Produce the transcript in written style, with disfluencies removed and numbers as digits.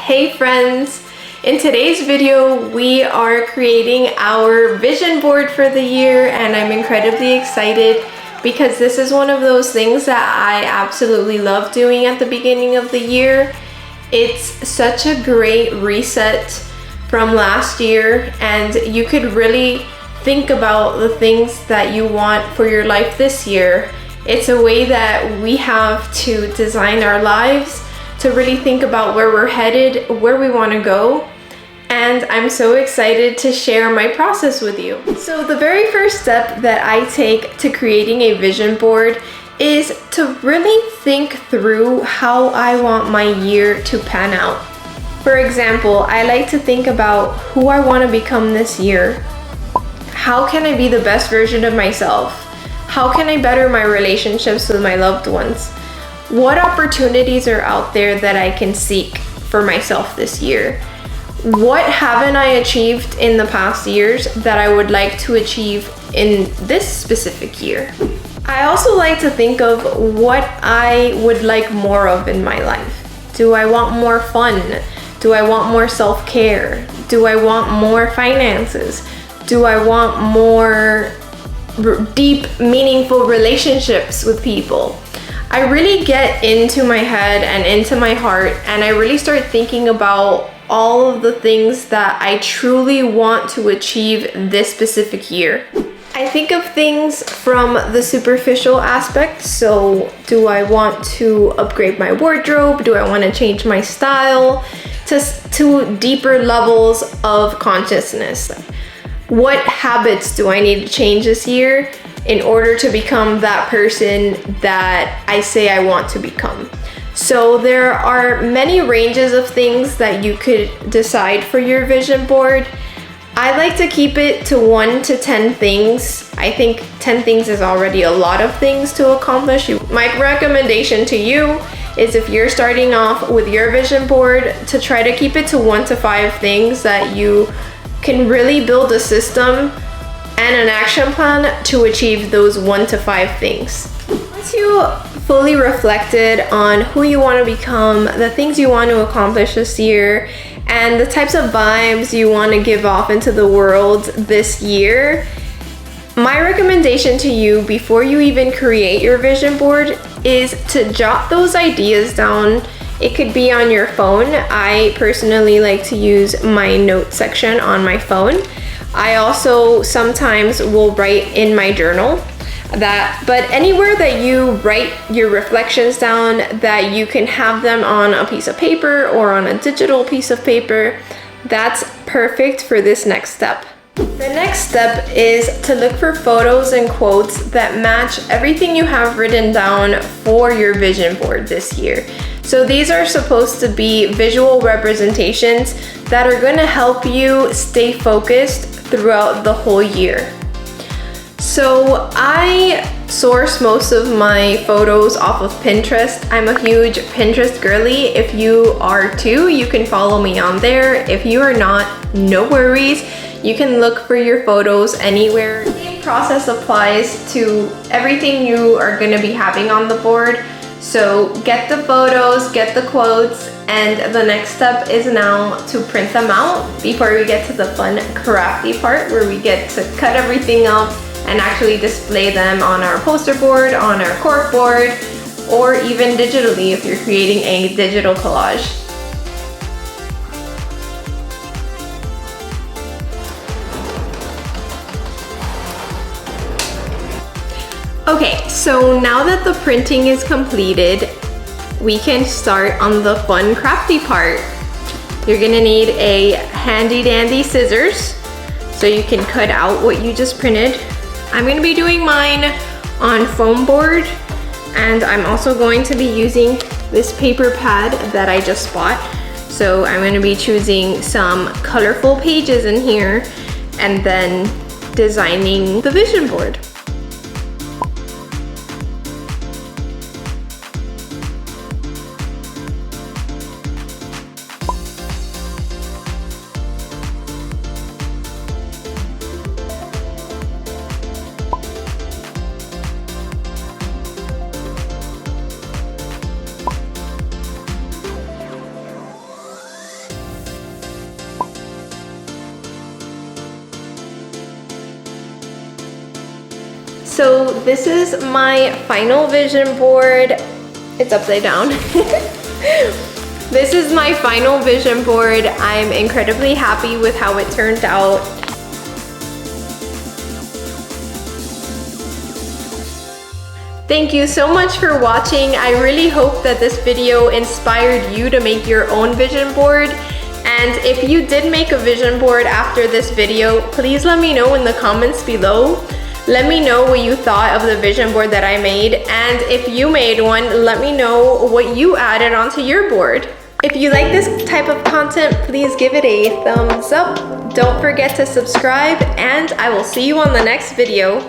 Hey friends! In today's video, we are creating our vision board for the year, and I'm incredibly excited because this is one of those things that I absolutely love doing at the beginning of the year. It's such a great reset from last year, and you could really think about the things that you want for your life this year. It's a way that we have to design our lives, to really think about where we're headed, where we want to go. And I'm so excited to share my process with you. So the very first step that I take to creating a vision board is to really think through how I want my year to pan out. For example, I like to think about who I want to become this year. How can I be the best version of myself? How can I better my relationships with my loved ones? What opportunities are out there that I can seek for myself this year? What haven't I achieved in the past years that I would like to achieve in this specific year? I also like to think of what I would like more of in my life. Do I want more fun? Do I want more self-care? Do I want more finances? Do I want more deep, meaningful relationships with people? I really get into my head and into my heart, and I really start thinking about all of the things that I truly want to achieve this specific year. I think of things from the superficial aspect. So do I want to upgrade my wardrobe? Do I want to change my style? To deeper levels of consciousness. What habits do I need to change this year in order to become that person that I say I want to become? So there are many ranges of things that you could decide for your vision board. I like to keep it to 1 to 10 things. I think 10 things is already a lot of things to accomplish. My recommendation to you is, if you're starting off with your vision board, to try to keep it to 1 to 5 things that you can really build a system and an action plan to achieve those 1 to 5 things. Once you fully reflected on who you want to become, the things you want to accomplish this year, and the types of vibes you want to give off into the world this year, my recommendation to you before you even create your vision board is to jot those ideas down. It could be on your phone. I personally like to use my notes section on my phone. I also sometimes will write in my journal. But anywhere that you write your reflections down, that you can have them on a piece of paper or on a digital piece of paper, that's perfect for this next step. The next step is to look for photos and quotes that match everything you have written down for your vision board this year. So these are supposed to be visual representations that are going to help you stay focused throughout the whole year. So I source most of my photos off of Pinterest. I'm a huge Pinterest girly. If you are too, you can follow me on there. If you are not, no worries. You can look for your photos anywhere. The same process applies to everything you are going to be having on the board. So get the photos, get the quotes, and the next step is now to print them out before we get to the fun crafty part, where we get to cut everything up and actually display them on our poster board, on our cork board, or even digitally if you're creating a digital collage. Okay, so now that the printing is completed, we can start on the fun crafty part. You're gonna need a handy dandy scissors so you can cut out what you just printed. I'm gonna be doing mine on foam board, and I'm also going to be using this paper pad that I just bought. So I'm gonna be choosing some colorful pages in here and then designing the vision board. So this is my final vision board. It's upside down. This is my final vision board. I'm incredibly happy with how it turned out. Thank you so much for watching. I really hope that this video inspired you to make your own vision board. And if you did make a vision board after this video, please let me know in the comments below. Let me know what you thought of the vision board that I made. And if you made one, let me know what you added onto your board. If you like this type of content, please give it a thumbs up. Don't forget to subscribe, and I will see you on the next video.